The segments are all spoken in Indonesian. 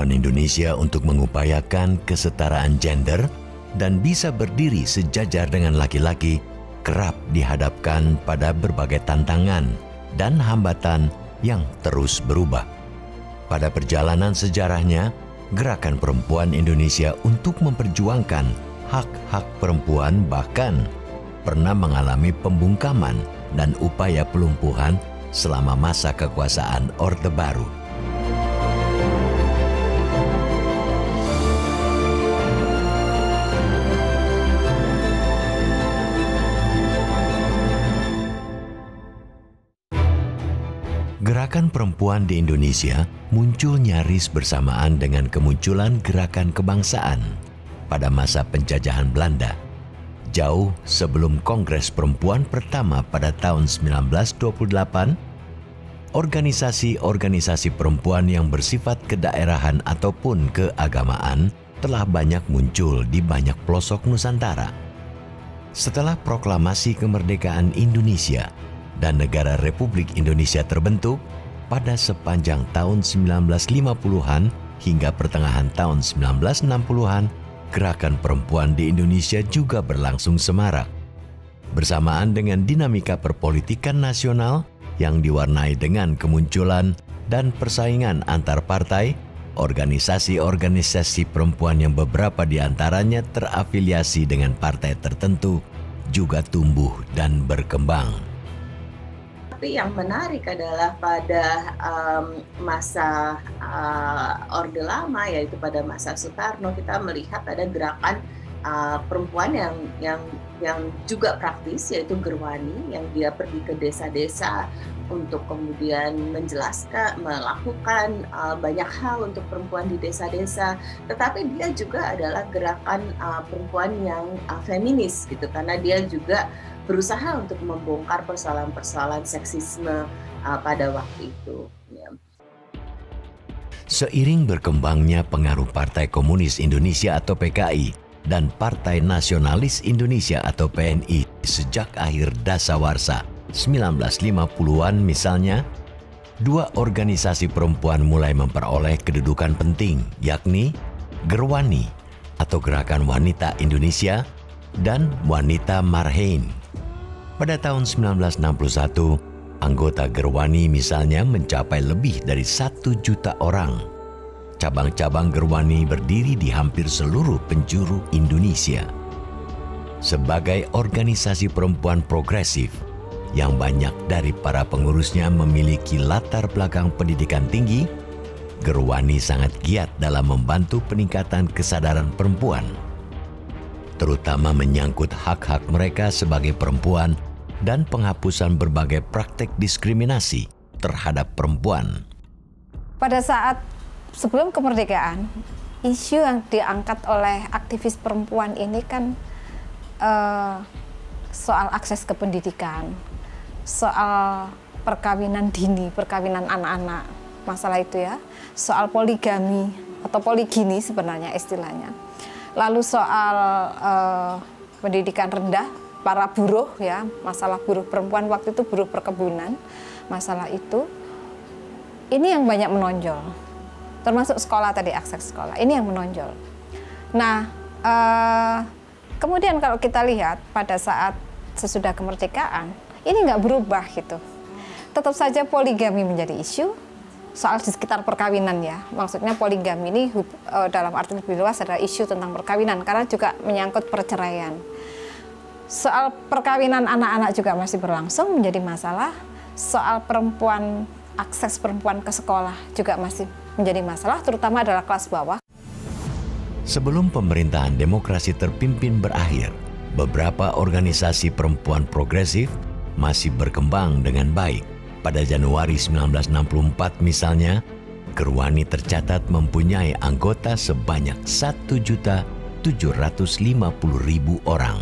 perempuan Indonesia untuk mengupayakan kesetaraan gender dan bisa berdiri sejajar dengan laki-laki kerap dihadapkan pada berbagai tantangan dan hambatan yang terus berubah. Pada perjalanan sejarahnya, Gerakan Perempuan Indonesia untuk memperjuangkan hak-hak perempuan bahkan pernah mengalami pembungkaman dan upaya pelumpuhan selama masa kekuasaan Orde Baru. Gerakan perempuan di Indonesia muncul nyaris bersamaan dengan kemunculan gerakan kebangsaan pada masa penjajahan Belanda. Jauh sebelum Kongres Perempuan pertama pada tahun 1928, organisasi-organisasi perempuan yang bersifat kedaerahan ataupun keagamaan telah banyak muncul di banyak pelosok Nusantara. Setelah proklamasi kemerdekaan Indonesia dan Negara Republik Indonesia terbentuk pada sepanjang tahun 1950-an hingga pertengahan tahun 1960-an, gerakan perempuan di Indonesia juga berlangsung semarak. Bersamaan dengan dinamika perpolitikan nasional yang diwarnai dengan kemunculan dan persaingan antar partai, organisasi-organisasi perempuan yang beberapa di antaranya terafiliasi dengan partai tertentu juga tumbuh dan berkembang. Tapi yang menarik adalah pada masa Orde Lama, yaitu pada masa Soekarno, kita melihat ada gerakan perempuan yang juga praktis, yaitu Gerwani, yang dia pergi ke desa-desa untuk kemudian menjelaskan, melakukan banyak hal untuk perempuan di desa-desa. Tetapi dia juga adalah gerakan perempuan yang feminis, gitu, karena dia juga berusaha untuk membongkar persoalan-persoalan seksisme pada waktu itu. Ya. Seiring berkembangnya pengaruh Partai Komunis Indonesia atau PKI dan Partai Nasionalis Indonesia atau PNI sejak akhir dasawarsa 1950-an misalnya, dua organisasi perempuan mulai memperoleh kedudukan penting, yakni Gerwani atau Gerakan Wanita Indonesia dan Wanita Marhein. Pada tahun 1961, anggota Gerwani misalnya mencapai lebih dari 1 juta orang. Cabang-cabang Gerwani berdiri di hampir seluruh penjuru Indonesia. Sebagai organisasi perempuan progresif, yang banyak dari para pengurusnya memiliki latar belakang pendidikan tinggi, Gerwani sangat giat dalam membantu peningkatan kesadaran perempuan, terutama menyangkut hak-hak mereka sebagai perempuan dan penghapusan berbagai praktek diskriminasi terhadap perempuan. Pada saat sebelum kemerdekaan, isu yang diangkat oleh aktivis perempuan ini kan soal akses ke pendidikan, soal perkawinan dini, perkawinan anak-anak, masalah itu ya, soal poligami atau poligini sebenarnya istilahnya. Lalu soal pendidikan rendah, para buruh ya, masalah buruh perempuan waktu itu buruh perkebunan, masalah itu. Ini yang banyak menonjol, termasuk sekolah tadi, akses sekolah, ini yang menonjol. Nah, kemudian kalau kita lihat pada saat sesudah kemerdekaan, ini nggak berubah gitu. Tetap saja poligami menjadi isu, soal di sekitar perkawinan ya. Maksudnya poligami ini dalam arti lebih luas adalah isu tentang perkawinan, karena juga menyangkut perceraian. Soal perkawinan anak-anak juga masih berlangsung menjadi masalah. Soal perempuan, akses perempuan ke sekolah juga masih menjadi masalah, terutama adalah kelas bawah. Sebelum pemerintahan demokrasi terpimpin berakhir, beberapa organisasi perempuan progresif masih berkembang dengan baik. Pada Januari 1964 misalnya, Gerwani tercatat mempunyai anggota sebanyak 1.750.000 orang.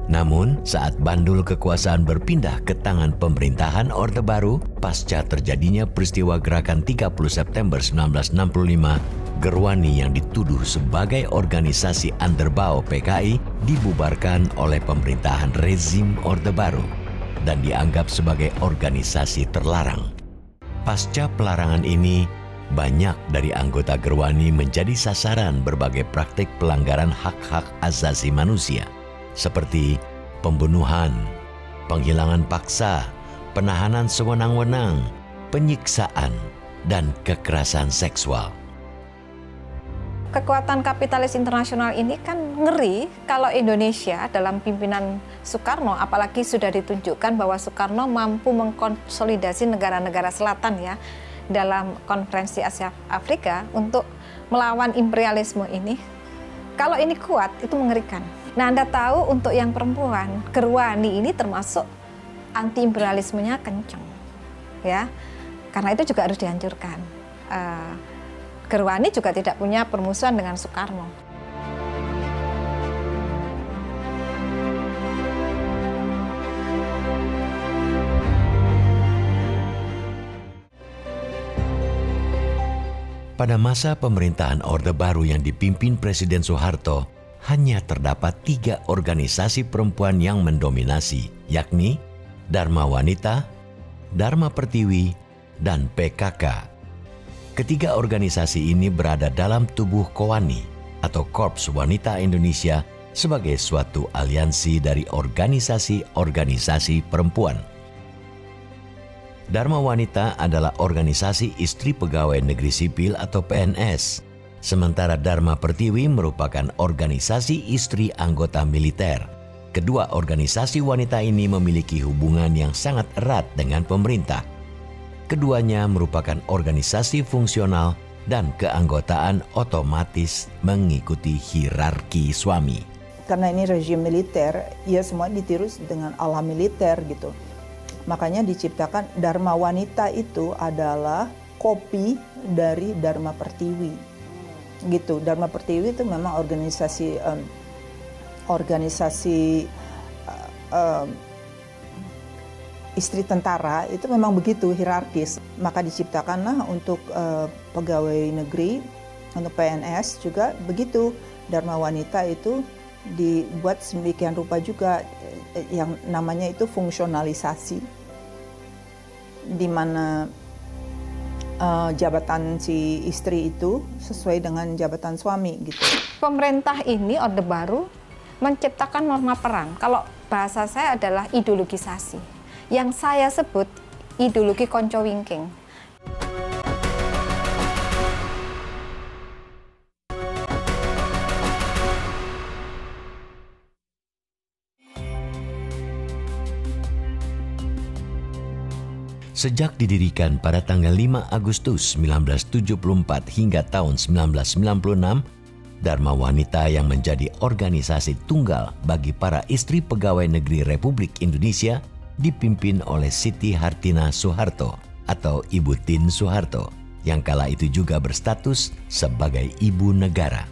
Namun, saat bandul kekuasaan berpindah ke tangan pemerintahan Orde Baru, pasca terjadinya peristiwa gerakan 30 September 1965, Gerwani yang dituduh sebagai organisasi underbau PKI dibubarkan oleh pemerintahan rezim Orde Baru dan dianggap sebagai organisasi terlarang. Pasca pelarangan ini, Banyak dari anggota Gerwani menjadi sasaran berbagai praktik pelanggaran hak-hak asasi manusia, seperti pembunuhan, penghilangan paksa, penahanan sewenang-wenang, penyiksaan, dan kekerasan seksual. Kekuatan kapitalis internasional ini kan ngeri kalau Indonesia dalam pimpinan Soekarno, apalagi sudah ditunjukkan bahwa Soekarno mampu mengkonsolidasi negara-negara selatan ya dalam konferensi Asia Afrika untuk melawan imperialisme ini. Kalau ini kuat, itu mengerikan. Nah, Anda tahu untuk yang perempuan, Gerwani ini termasuk anti-imperialismenya kencang, ya, karena itu juga harus dihancurkan. Gerwani juga tidak punya permusuhan dengan Soekarno. Pada masa pemerintahan Orde Baru yang dipimpin Presiden Soeharto, hanya terdapat 3 organisasi perempuan yang mendominasi, yakni Dharma Wanita, Dharma Pertiwi, dan PKK. Ketiga organisasi ini berada dalam tubuh KOWANI atau Korps Wanita Indonesia sebagai suatu aliansi dari organisasi-organisasi perempuan. Dharma Wanita adalah organisasi istri pegawai negeri sipil atau PNS, sementara Dharma Pertiwi merupakan organisasi istri anggota militer. Kedua organisasi wanita ini memiliki hubungan yang sangat erat dengan pemerintah. Keduanya merupakan organisasi fungsional dan keanggotaan otomatis mengikuti hierarki suami. Karena ini rezim militer, ya semua ditiru dengan ala militer gitu. Makanya diciptakan Dharma Wanita itu adalah kopi dari Dharma Pertiwi. Gitu. Dharma Pertiwi itu memang organisasi istri tentara, itu memang begitu hierarkis. Maka diciptakanlah untuk pegawai negeri, untuk PNS juga begitu. Dharma Wanita itu dibuat sedemikian rupa juga, yang namanya itu fungsionalisasi, di mana jabatan si istri itu sesuai dengan jabatan suami gitu. Pemerintah ini Orde Baru menciptakan norma peran. Kalau bahasa saya adalah ideologisasi. Yang saya sebut ideologi konco wingking. Sejak didirikan pada tanggal 5 Agustus 1974 hingga tahun 1996, Dharma Wanita yang menjadi organisasi tunggal bagi para istri pegawai negeri Republik Indonesia dipimpin oleh Siti Hartina Soeharto atau Ibu Tin Soeharto, yang kala itu juga berstatus sebagai ibu negara.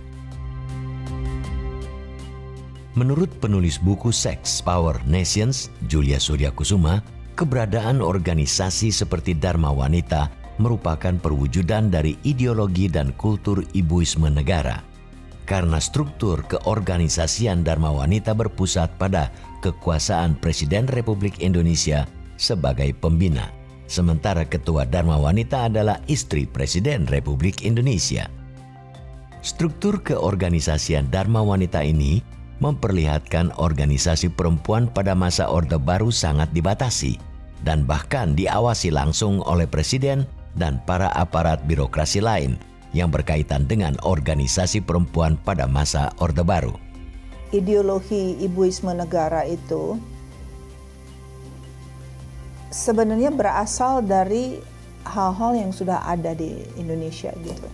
Menurut penulis buku Sex, Power, Nations, Julia Suryakusuma, keberadaan organisasi seperti Dharma Wanita merupakan perwujudan dari ideologi dan kultur ibuisme negara. Karena struktur keorganisasian Dharma Wanita berpusat pada kekuasaan Presiden Republik Indonesia sebagai pembina, sementara Ketua Dharma Wanita adalah istri Presiden Republik Indonesia. Struktur keorganisasian Dharma Wanita ini memperlihatkan organisasi perempuan pada masa Orde Baru sangat dibatasi dan bahkan diawasi langsung oleh Presiden dan para aparat birokrasi lain yang berkaitan dengan organisasi perempuan pada masa Orde Baru. Ideologi ibuisme negara itu sebenarnya berasal dari hal-hal yang sudah ada di Indonesia gitu.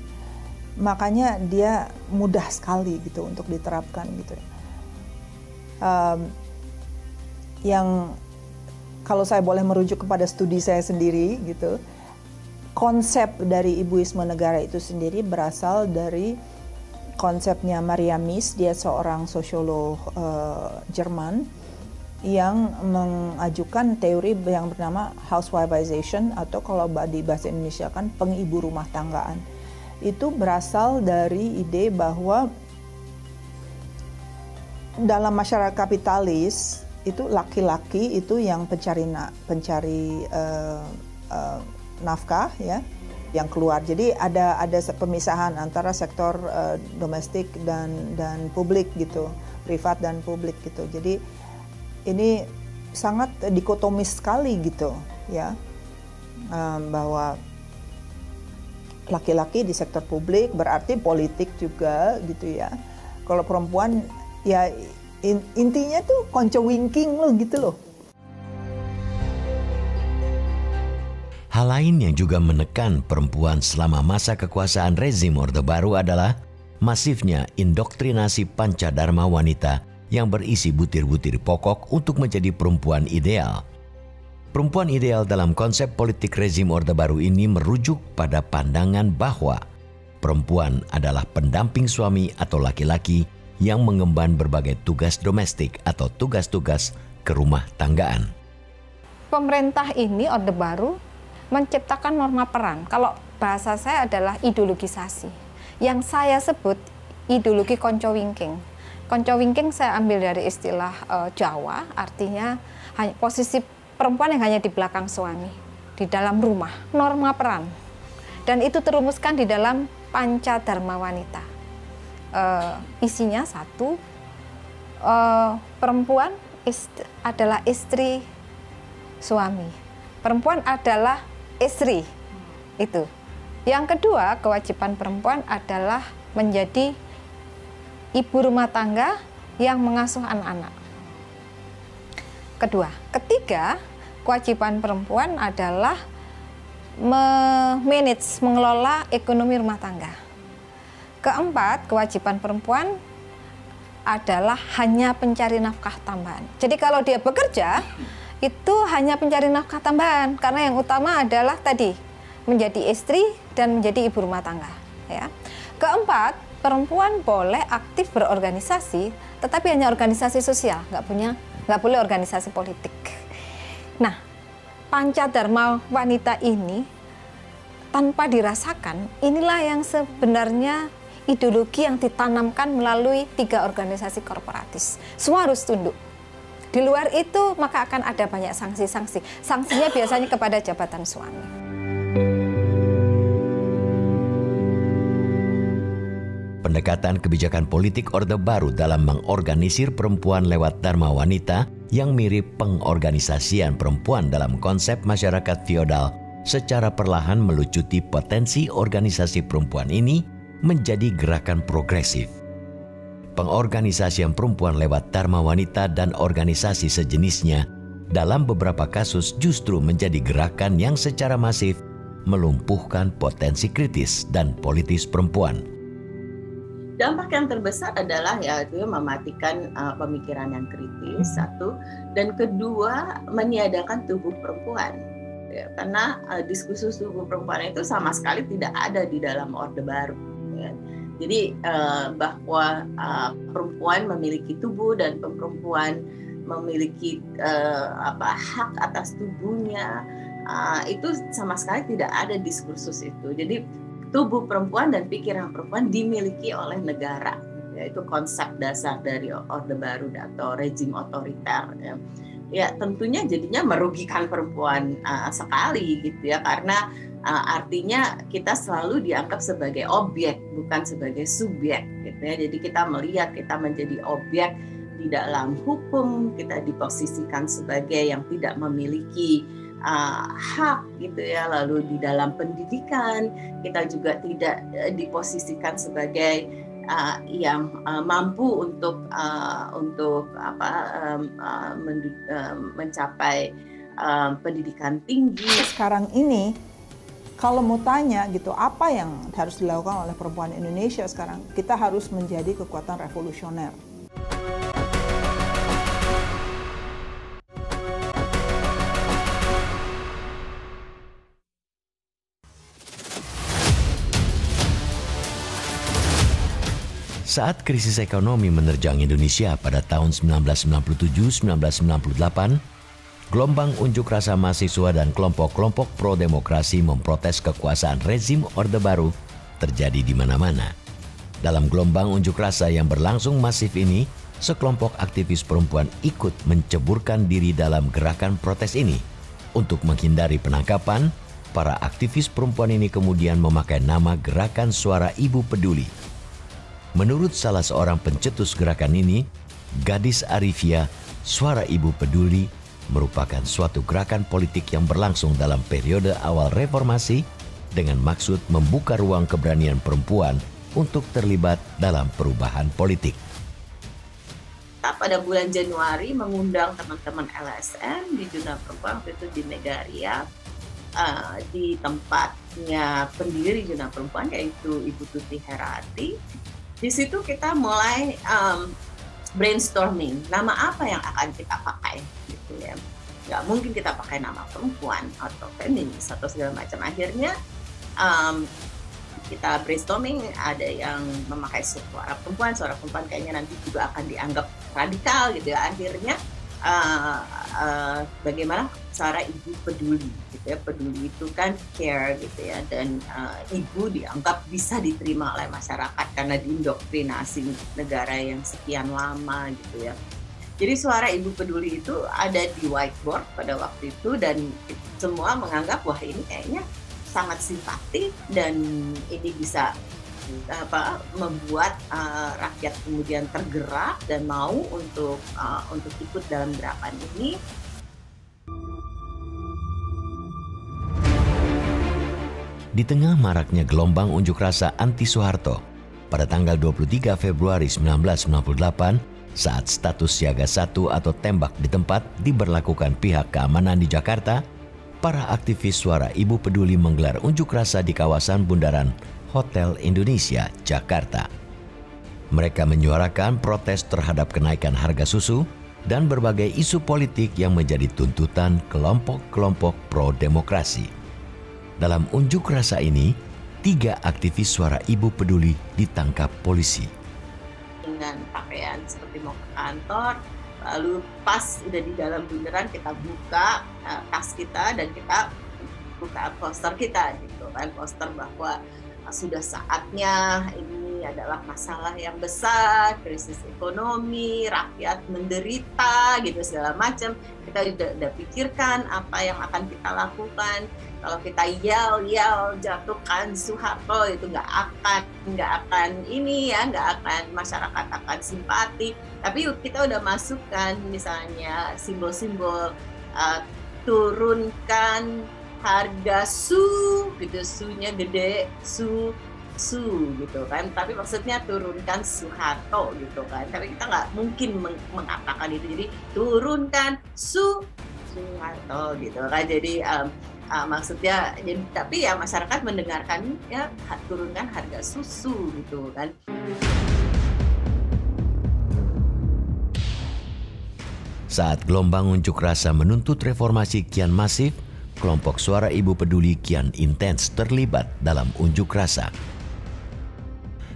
Makanya dia mudah sekali gitu untuk diterapkan gitu. Yang kalau saya boleh merujuk kepada studi saya sendiri gitu, konsep dari ibuisme negara itu sendiri berasal dari konsepnya Maria Mies. Dia seorang sosiolog Jerman yang mengajukan teori yang bernama housewifization, atau kalau di bahasa Indonesia kan pengibu rumah tanggaan. Itu berasal dari ide bahwa dalam masyarakat kapitalis itu laki-laki itu yang pencari nafkah ya, yang keluar. Jadi ada pemisahan antara sektor domestik dan publik gitu, privat dan publik gitu. Jadi ini sangat dikotomis sekali gitu ya, bahwa laki-laki di sektor publik berarti politik juga gitu ya. Kalau perempuan ya intinya tuh konco winking lo gitu loh. Hal lain yang juga menekan perempuan selama masa kekuasaan rezim Orde Baru adalah masifnya indoktrinasi pancadharma wanita yang berisi butir-butir pokok untuk menjadi perempuan ideal. Perempuan ideal dalam konsep politik rezim Orde Baru ini merujuk pada pandangan bahwa perempuan adalah pendamping suami atau laki-laki yang mengemban berbagai tugas domestik atau tugas-tugas kerumah tanggaan. Pemerintah ini Orde Baru menciptakan norma peran. Kalau bahasa saya adalah ideologisasi. Yang saya sebut ideologi konco winking. Konco winking saya ambil dari istilah Jawa, artinya posisi perempuan yang hanya di belakang suami, di dalam rumah, norma peran. Dan itu terumuskan di dalam Pancadharma Wanita. Isinya satu, perempuan adalah istri suami. Perempuan adalah istri, itu. Yang kedua, kewajiban perempuan adalah menjadi ibu rumah tangga yang mengasuh anak-anak. Kedua. Ketiga, kewajiban perempuan adalah mengelola ekonomi rumah tangga. Keempat, kewajiban perempuan adalah hanya pencari nafkah tambahan. Jadi kalau dia bekerja, itu hanya pencari nafkah tambahan, karena yang utama adalah tadi menjadi istri dan menjadi ibu rumah tangga. Ya. Keempat, perempuan boleh aktif berorganisasi, tetapi hanya organisasi sosial, nggak boleh organisasi politik. Nah, Pancadharma Wanita ini tanpa dirasakan, inilah yang sebenarnya ideologi yang ditanamkan melalui 3 organisasi korporatis. Semua harus tunduk. Di luar itu maka akan ada banyak sanksi-sanksi. Sanksinya biasanya kepada jabatan suami. Pendekatan kebijakan politik Orde Baru dalam mengorganisir perempuan lewat Dharma Wanita yang mirip pengorganisasian perempuan dalam konsep masyarakat feodal secara perlahan melucuti potensi organisasi perempuan ini menjadi gerakan progresif. Pengorganisasian perempuan lewat Dharma Wanita dan organisasi sejenisnya dalam beberapa kasus justru menjadi gerakan yang secara masif melumpuhkan potensi kritis dan politis perempuan. Dampak yang terbesar adalah yaitu mematikan pemikiran yang kritis, satu, dan kedua meniadakan tubuh perempuan. Ya, karena diskursus tubuh perempuan itu sama sekali tidak ada di dalam Orde Baru. Ya. Jadi bahwa perempuan memiliki tubuh dan perempuan memiliki hak atas tubuhnya, itu sama sekali tidak ada diskursus itu. Jadi tubuh perempuan dan pikiran perempuan dimiliki oleh negara, yaitu konsep dasar dari Orde Baru atau rezim otoriter. Ya tentunya jadinya merugikan perempuan sekali gitu ya, karena artinya kita selalu dianggap sebagai objek bukan sebagai subjek gitu ya. Jadi kita melihat kita menjadi objek di dalam hukum, kita diposisikan sebagai yang tidak memiliki hak gitu ya. Lalu di dalam pendidikan kita juga tidak diposisikan sebagai yang mampu untuk mencapai pendidikan tinggi. Sekarang ini kalau mau tanya gitu, apa yang harus dilakukan oleh perempuan Indonesia sekarang? Kita harus menjadi kekuatan revolusioner. Saat krisis ekonomi menerjang Indonesia pada tahun 1997-1998, gelombang unjuk rasa mahasiswa dan kelompok-kelompok pro-demokrasi memprotes kekuasaan rezim Orde Baru terjadi di mana-mana. Dalam gelombang unjuk rasa yang berlangsung masif ini, sekelompok aktivis perempuan ikut menceburkan diri dalam gerakan protes ini untuk menghindari penangkapan, para aktivis perempuan ini kemudian memakai nama Gerakan Suara Ibu Peduli. Menurut salah seorang pencetus gerakan ini, Gadis Arifia, Suara Ibu Peduli merupakan suatu gerakan politik yang berlangsung dalam periode awal reformasi dengan maksud membuka ruang keberanian perempuan untuk terlibat dalam perubahan politik. Pada bulan Januari mengundang teman-teman LSM di Jurnal Perempuan, waktu itu di Megaria, di tempatnya pendiri Jurnal Perempuan yaitu Ibu Tuti Herati. Di situ kita mulai brainstorming nama apa yang akan kita pakai gitu ya. Nggak mungkin kita pakai nama perempuan atau feminis atau segala macam. Akhirnya kita brainstorming, ada yang memakai suara perempuan kayaknya nanti juga akan dianggap radikal gitu ya. Akhirnya bagaimana suara ibu peduli gitu ya. Peduli itu kan care gitu ya, dan ibu dianggap bisa diterima oleh masyarakat karena diindoktrinasi negara yang sekian lama gitu ya. Jadi suara ibu peduli itu ada di whiteboard pada waktu itu, dan semua menganggap wah ini kayaknya sangat simpatik dan ini bisa membuat rakyat kemudian tergerak dan mau untuk ikut dalam gerakan ini. Di tengah maraknya gelombang unjuk rasa anti Soeharto pada tanggal 23 Februari 1998, saat status siaga 1 atau tembak di tempat diberlakukan pihak keamanan di Jakarta, para aktivis Suara Ibu Peduli menggelar unjuk rasa di kawasan bundaran Hotel Indonesia, Jakarta. Mereka menyuarakan protes terhadap kenaikan harga susu dan berbagai isu politik yang menjadi tuntutan kelompok-kelompok pro-demokrasi. Dalam unjuk rasa ini, 3 aktivis Suara Ibu Peduli ditangkap polisi. Dengan pakaian seperti mau ke kantor, lalu pas udah di dalam bundaran kita buka tas kita dan kita buka poster kita gitu kan, poster bahwa sudah saatnya, ini adalah masalah yang besar, krisis ekonomi, rakyat menderita gitu segala macam. Kita udah pikirkan apa yang akan kita lakukan. Kalau kita yel jatuhkan Soeharto itu nggak akan ini ya, nggak akan, masyarakat akan simpati. Tapi kita udah masukkan misalnya simbol-simbol turunkan harga gitu, sunya gede, su gitu kan, tapi maksudnya turunkan Soeharto gitu kan, tapi kita nggak mungkin mengatakan itu, jadi turunkan Soeharto gitu kan, jadi maksudnya jadi, tapi ya masyarakat mendengarkan ya turunkan harga susu gitu kan. Saat gelombang unjuk rasa menuntut reformasi kian masif, kelompok Suara Ibu Peduli kian intens terlibat dalam unjuk rasa.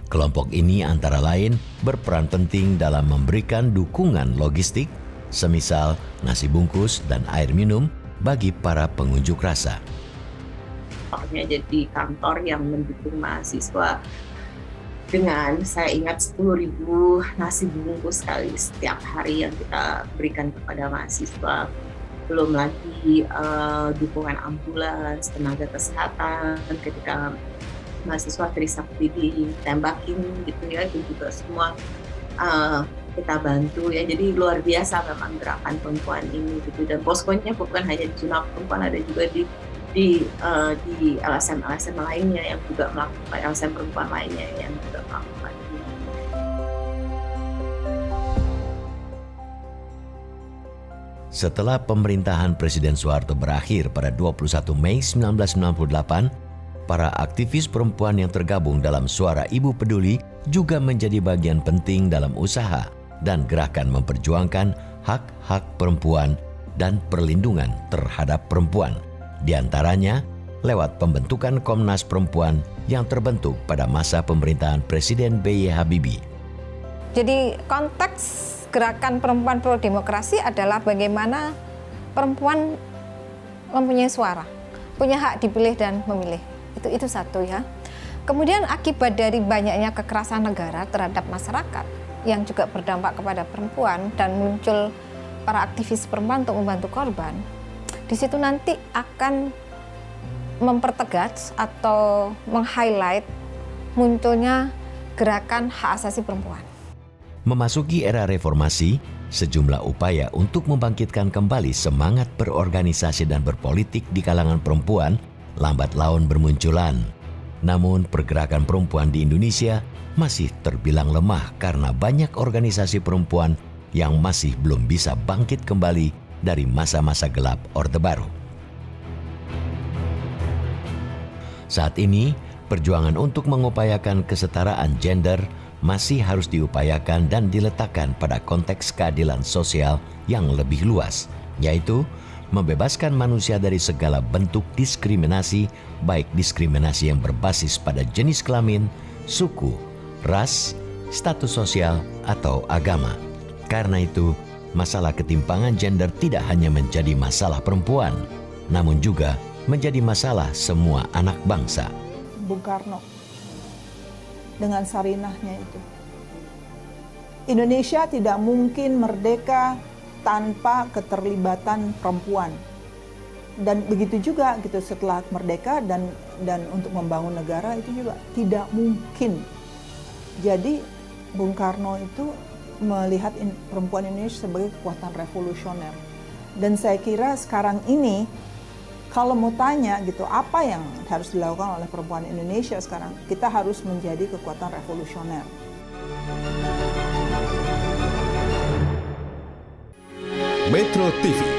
Kelompok ini antara lain berperan penting dalam memberikan dukungan logistik, semisal nasi bungkus dan air minum bagi para pengunjuk rasa. Jadi kantor yang mendukung mahasiswa dengan, saya ingat 10.000 nasi bungkus kali setiap hari yang kita berikan kepada mahasiswa. Belum lagi dukungan ambulans, tenaga kesehatan ketika mahasiswa Trisakti ditembakin gitu ya, itu juga semua kita bantu ya. Jadi luar biasa memang gerakan perempuan ini gitu, dan poskonya bukan hanya di Jurnal Perempuan, ada juga di LSM lainnya yang juga melakukan, LSM perempuan lainnya yang juga melakukan ini. Setelah pemerintahan Presiden Soeharto berakhir pada 21 Mei 1998, para aktivis perempuan yang tergabung dalam Suara Ibu Peduli juga menjadi bagian penting dalam usaha dan gerakan memperjuangkan hak-hak perempuan dan perlindungan terhadap perempuan, di antaranya lewat pembentukan Komnas Perempuan yang terbentuk pada masa pemerintahan Presiden B.J. Habibie. Jadi konteks gerakan perempuan pro demokrasi adalah bagaimana perempuan mempunyai suara, punya hak dipilih dan memilih. Itu satu ya. Kemudian akibat dari banyaknya kekerasan negara terhadap masyarakat yang juga berdampak kepada perempuan dan muncul para aktivis perempuan untuk membantu korban, di situ nanti akan mempertegas atau meng-highlight munculnya gerakan hak asasi perempuan. Memasuki era reformasi, sejumlah upaya untuk membangkitkan kembali semangat berorganisasi dan berpolitik di kalangan perempuan lambat laun bermunculan. Namun pergerakan perempuan di Indonesia masih terbilang lemah karena banyak organisasi perempuan yang masih belum bisa bangkit kembali dari masa-masa gelap Orde Baru. Saat ini, perjuangan untuk mengupayakan kesetaraan gender masih harus diupayakan dan diletakkan pada konteks keadilan sosial yang lebih luas, yaitu membebaskan manusia dari segala bentuk diskriminasi, baik diskriminasi yang berbasis pada jenis kelamin, suku, ras, status sosial, atau agama. Karena itu, masalah ketimpangan gender tidak hanya menjadi masalah perempuan, namun juga menjadi masalah semua anak bangsa. Bung Karno dengan Sarinahnya itu, Indonesia tidak mungkin merdeka tanpa keterlibatan perempuan. Dan begitu juga gitu setelah merdeka dan untuk membangun negara itu juga tidak mungkin. Jadi Bung Karno itu melihat perempuan Indonesia sebagai kekuatan revolusioner. Dan saya kira sekarang ini kalau mau tanya gitu apa yang harus dilakukan oleh perempuan Indonesia sekarang, kita harus menjadi kekuatan revolusioner. Metro TV